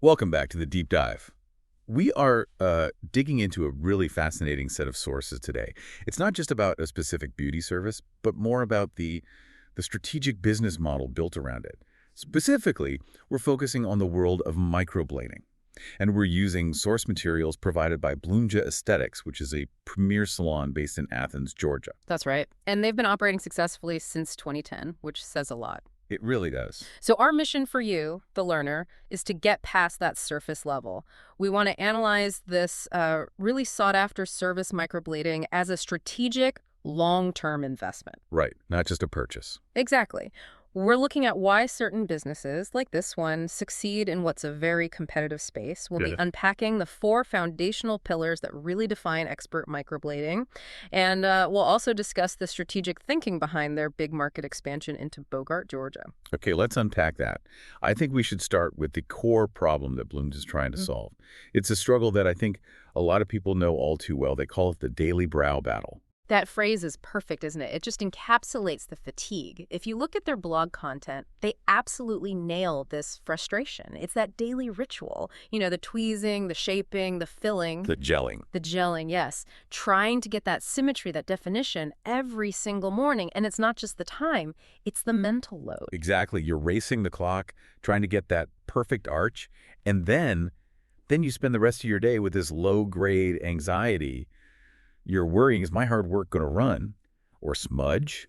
Welcome back to the Deep Dive. We are digging into a really fascinating set of sources today. It's not just about a specific beauty service, but more about the strategic business model built around it. Specifically, we're focusing on the world of microblading. And we're using source materials provided by Bloomja Aesthetics, which is a premier salon based in Athens, Georgia. That's right. And they've been operating successfully since 2010, which says a lot. It really does. So our mission for you, the learner, is to get past that surface level. We want to analyze this really sought-after service microblading as a strategic, long-term investment. Right, not just a purchase. Exactly. We're looking at why certain businesses, like this one, succeed in what's a very competitive space. We'll be unpacking the 4 foundational pillars that really define expert microblading. And we'll also discuss the strategic thinking behind their big market expansion into Bogart, Georgia. Okay, let's unpack that. I think we should start with the core problem that Bloom's is trying to solve. It's a struggle that I think a lot of people know all too well. They call it the daily brow battle. That phrase is perfect, isn't it? It just encapsulates the fatigue. If you look at their blog content, they absolutely nail this frustration. It's that daily ritual. You know, the tweezing, the shaping, the filling. The gelling. The gelling, yes. Trying to get that symmetry, that definition every single morning. And it's not just the time, it's the mental load. Exactly. You're racing the clock, trying to get that perfect arch, and then you spend the rest of your day with this low-grade anxiety. You're worrying, is my hard work going to run or smudge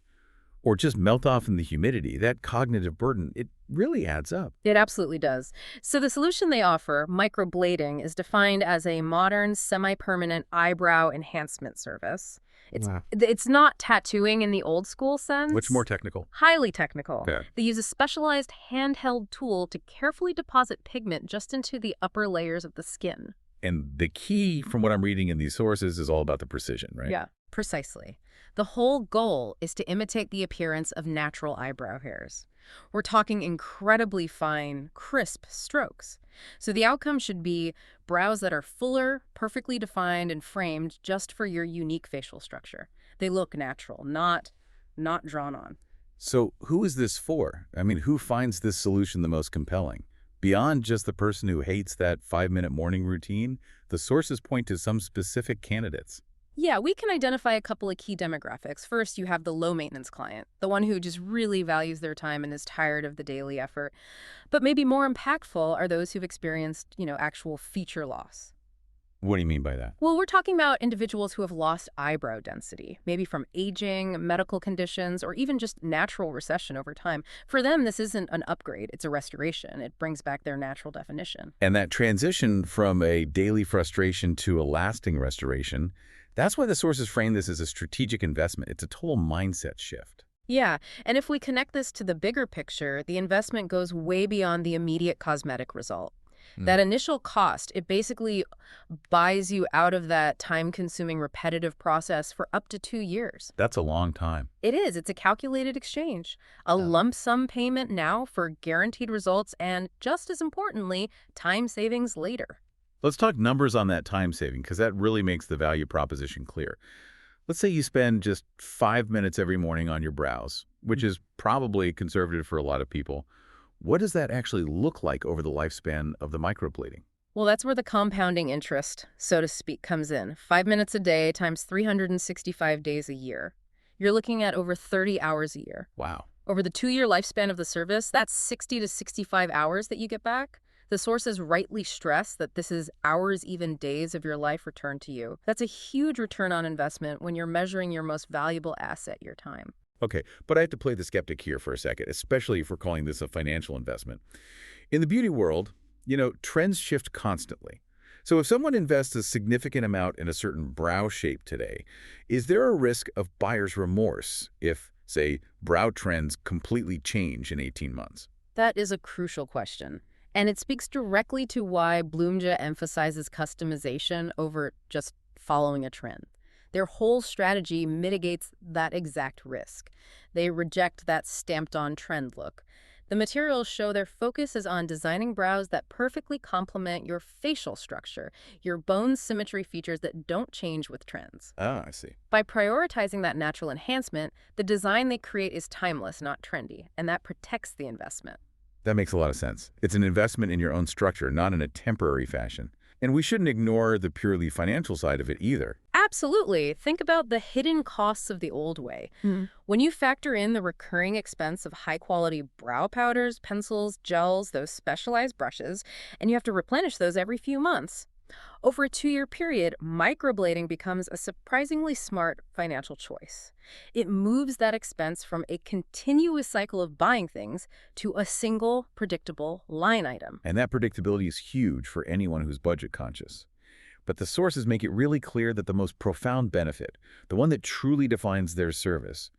or just melt off in the humidity? That cognitive burden, it really adds up. It absolutely does. So the solution they offer, microblading, is defined as a modern, semi-permanent eyebrow enhancement service. It's not tattooing in the old school sense. Much more technical. Highly technical. Yeah. They use a specialized handheld tool to carefully deposit pigment just into the upper layers of the skin. And the key, from what I'm reading in these sources, is all about the precision, right? Yeah, precisely. The whole goal is to imitate the appearance of natural eyebrow hairs. We're talking incredibly fine, crisp strokes. So the outcome should be brows that are fuller, perfectly defined, and framed just for your unique facial structure. They look natural, not drawn on. So who is this for? I mean, who finds this solution the most compelling? Beyond just the person who hates that 5-minute morning routine, the sources point to some specific candidates. Yeah, we can identify a couple of key demographics. First, you have the low-maintenance client, the one who just really values their time and is tired of the daily effort. But maybe more impactful are those who've experienced, actual feature loss. What do you mean by that? Well, we're talking about individuals who have lost eyebrow density, maybe from aging, medical conditions, or even just natural recession over time. For them, this isn't an upgrade, it's a restoration. It brings back their natural definition. And that transition from a daily frustration to a lasting restoration, that's why the sources frame this as a strategic investment. It's a total mindset shift. Yeah, and if we connect this to the bigger picture, the investment goes way beyond the immediate cosmetic result. That initial cost, it basically buys you out of that time-consuming repetitive process for up to 2 years. That's a long time. It is. It's a calculated exchange. A lump sum payment now for guaranteed results and, just as importantly, time savings later. Let's talk numbers on that time saving, because that really makes the value proposition clear. Let's say you spend just 5 minutes every morning on your brows, which is probably conservative for a lot of people. What does that actually look like over the lifespan of the microblading? Well, that's where the compounding interest, so to speak, comes in. 5 minutes a day times 365 days a year. You're looking at over 30 hours a year. Wow. Over the 2-year lifespan of the service, that's 60 to 65 hours that you get back. The sources rightly stress that this is hours, even days of your life returned to you. That's a huge return on investment when you're measuring your most valuable asset, your time. Okay, but I have to play the skeptic here for a second, especially if we're calling this a financial investment. In the beauty world, trends shift constantly. So if someone invests a significant amount in a certain brow shape today, is there a risk of buyer's remorse if, say, brow trends completely change in 18 months? That is a crucial question. And it speaks directly to why Bloomja emphasizes customization over just following a trend. Their whole strategy mitigates that exact risk. They reject that stamped-on trend look. The materials show their focus is on designing brows that perfectly complement your facial structure, your bone symmetry features that don't change with trends. Ah, I see. By prioritizing that natural enhancement, the design they create is timeless, not trendy, and that protects the investment. That makes a lot of sense. It's an investment in your own structure, not in a temporary fashion. And we shouldn't ignore the purely financial side of it either. Absolutely. Think about the hidden costs of the old way. When you factor in the recurring expense of high-quality brow powders, pencils, gels, those specialized brushes, and you have to replenish those every few months. Over a 2-year period, microblading becomes a surprisingly smart financial choice. It moves that expense from a continuous cycle of buying things to a single, predictable line item. And that predictability is huge for anyone who's budget conscious. But the sources make it really clear that the most profound benefit, the one that truly defines their service,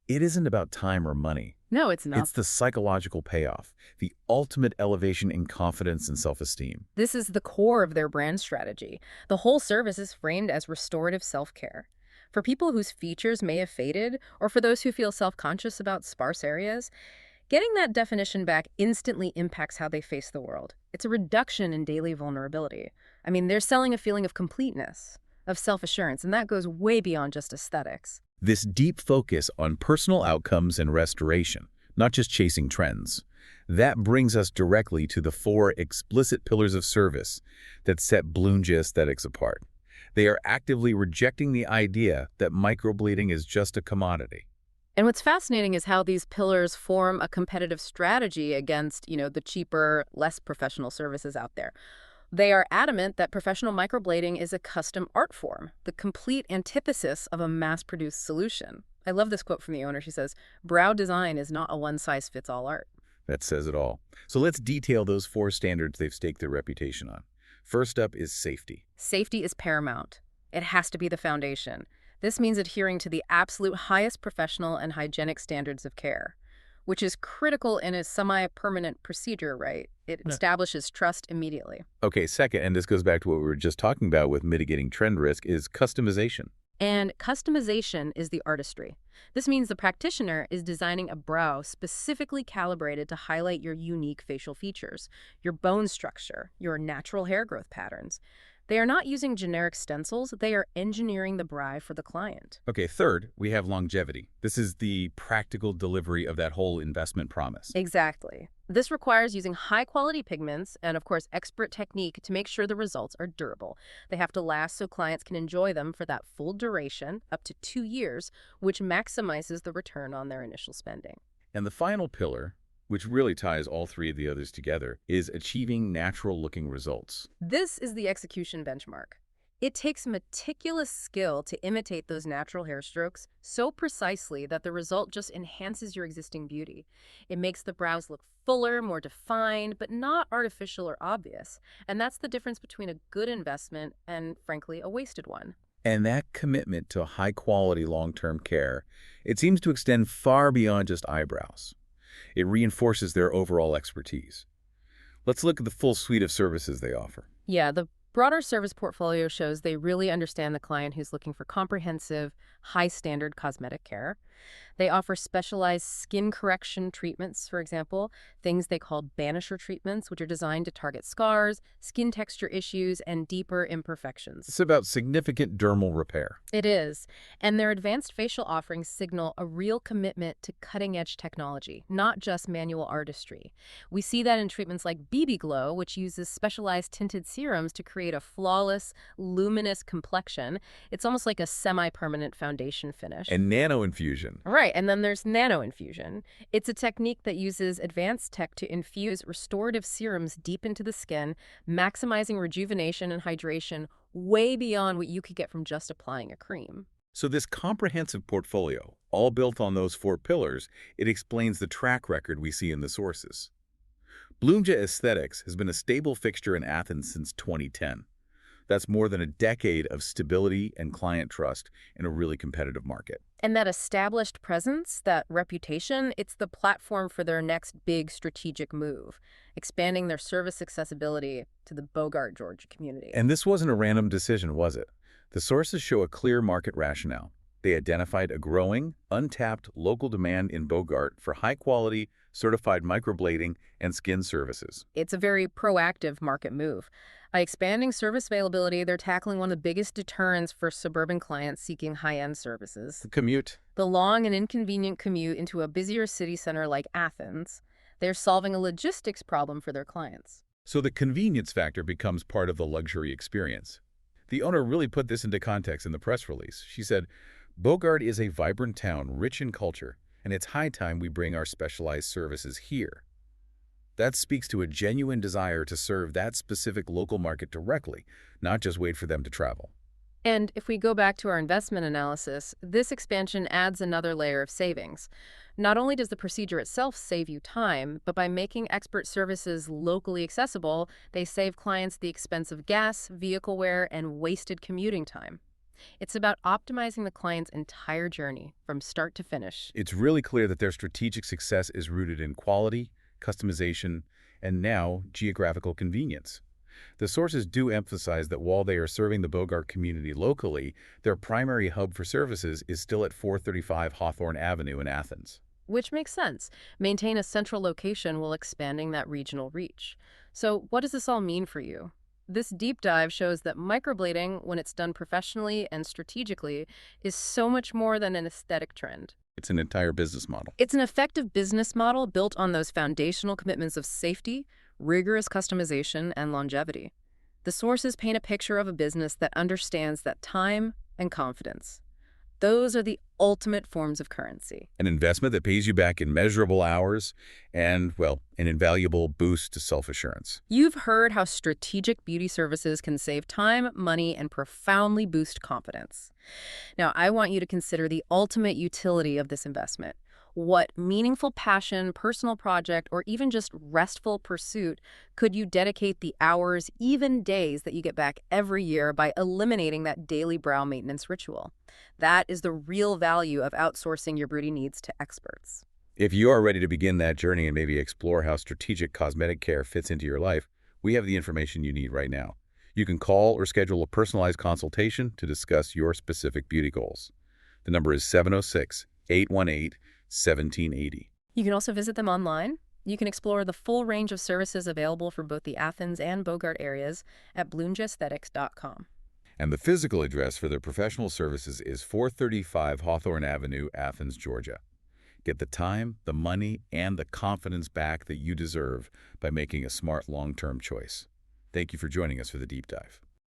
it isn't about time or money. No, it's not. It's the psychological payoff, the ultimate elevation in confidence and self-esteem. This is the core of their brand strategy. The whole service is framed as restorative self-care. For people whose features may have faded, or for those who feel self-conscious about sparse areas, getting that definition back instantly impacts how they face the world. It's a reduction in daily vulnerability. I mean, they're selling a feeling of completeness, of self-assurance, and that goes way beyond just aesthetics. This deep focus on personal outcomes and restoration, not just chasing trends. That brings us directly to the 4 explicit pillars of service that set Bloomja aesthetics apart. They are actively rejecting the idea that microblading is just a commodity. And what's fascinating is how these pillars form a competitive strategy against, the cheaper, less professional services out there. They are adamant that professional microblading is a custom art form, the complete antithesis of a mass-produced solution. I love this quote from the owner. She says, "Brow design is not a one-size-fits-all art." That says it all. So let's detail those 4 standards they've staked their reputation on. First up is safety. Safety is paramount. It has to be the foundation. This means adhering to the absolute highest professional and hygienic standards of care, which is critical in a semi-permanent procedure, right? It establishes trust immediately. Okay, second, and this goes back to what we were just talking about with mitigating trend risk, is customization. And customization is the artistry. This means the practitioner is designing a brow specifically calibrated to highlight your unique facial features, your bone structure, your natural hair growth patterns. They are not using generic stencils, they are engineering the brow for the client. Okay, third, we have longevity. This is the practical delivery of that whole investment promise. Exactly. This requires using high-quality pigments and, of course, expert technique to make sure the results are durable. They have to last so clients can enjoy them for that full duration, up to 2 years, which maximizes the return on their initial spending. And the final pillar, which really ties all 3 of the others together, is achieving natural-looking results. This is the execution benchmark. It takes meticulous skill to imitate those natural hair strokes so precisely that the result just enhances your existing beauty. It makes the brows look fuller, more defined, but not artificial or obvious. And that's the difference between a good investment and, frankly, a wasted one. And that commitment to high-quality long-term care, it seems to extend far beyond just eyebrows. It reinforces their overall expertise. Let's look at the full suite of services they offer. Yeah, the broader service portfolio shows they really understand the client who's looking for comprehensive, high-standard cosmetic care. They offer specialized skin correction treatments, for example, things they call banisher treatments, which are designed to target scars, skin texture issues, and deeper imperfections. It's about significant dermal repair. It is. And their advanced facial offerings signal a real commitment to cutting-edge technology, not just manual artistry. We see that in treatments like BB Glow, which uses specialized tinted serums to create a flawless, luminous complexion. It's almost like a semi-permanent foundation finish. And nano-infusion. Right, and then there's nano-infusion. It's a technique that uses advanced tech to infuse restorative serums deep into the skin, maximizing rejuvenation and hydration way beyond what you could get from just applying a cream. So this comprehensive portfolio, all built on those 4 pillars, it explains the track record we see in the sources. Bloomja Aesthetics has been a stable fixture in Athens since 2010. That's more than a decade of stability and client trust in a really competitive market. And that established presence, that reputation, it's the platform for their next big strategic move, expanding their service accessibility to the Bogart, Georgia community. And this wasn't a random decision, was it? The sources show a clear market rationale. They identified a growing, untapped local demand in Bogart for high-quality, certified microblading and skin services. It's a very proactive market move. By expanding service availability, they're tackling one of the biggest deterrents for suburban clients seeking high-end services. The commute. The long and inconvenient commute into a busier city center like Athens. They're solving a logistics problem for their clients. So the convenience factor becomes part of the luxury experience. The owner really put this into context in the press release. She said, Bogart is a vibrant town rich in culture, and it's high time we bring our specialized services here. That speaks to a genuine desire to serve that specific local market directly, not just wait for them to travel. And if we go back to our investment analysis, this expansion adds another layer of savings. Not only does the procedure itself save you time, but by making expert services locally accessible, they save clients the expense of gas, vehicle wear, and wasted commuting time. It's about optimizing the client's entire journey from start to finish. It's really clear that their strategic success is rooted in quality, customization, and now geographical convenience. The sources do emphasize that while they are serving the Bogart community locally, their primary hub for services is still at 435 Hawthorne Avenue in Athens. Which makes sense. Maintain a central location while expanding that regional reach. So what does this all mean for you? This deep dive shows that microblading, when it's done professionally and strategically, is so much more than an aesthetic trend. It's an entire business model. It's an effective business model built on those foundational commitments of safety, rigorous customization, and longevity. The sources paint a picture of a business that understands that time and confidence, those are the ultimate forms of currency. An investment that pays you back in measurable hours and, well, an invaluable boost to self-assurance. You've heard how strategic beauty services can save time, money, and profoundly boost confidence. Now, I want you to consider the ultimate utility of this investment. What meaningful passion, personal project, or even just restful pursuit could you dedicate the hours, even days, that you get back every year by eliminating that daily brow maintenance ritual? That is the real value of outsourcing your beauty needs to experts. If you are ready to begin that journey and maybe explore how strategic cosmetic care fits into your life, we have the information you need right now. You can call or schedule a personalized consultation to discuss your specific beauty goals. The number is 706-818-1780. You can also visit them online. You can explore the full range of services available for both the Athens and Bogart areas at bloomjaesthetics.com. And the physical address for their professional services is 435 Hawthorne Avenue, Athens, Georgia. Get the time, the money, and the confidence back that you deserve by making a smart long-term choice. Thank you for joining us for the deep dive.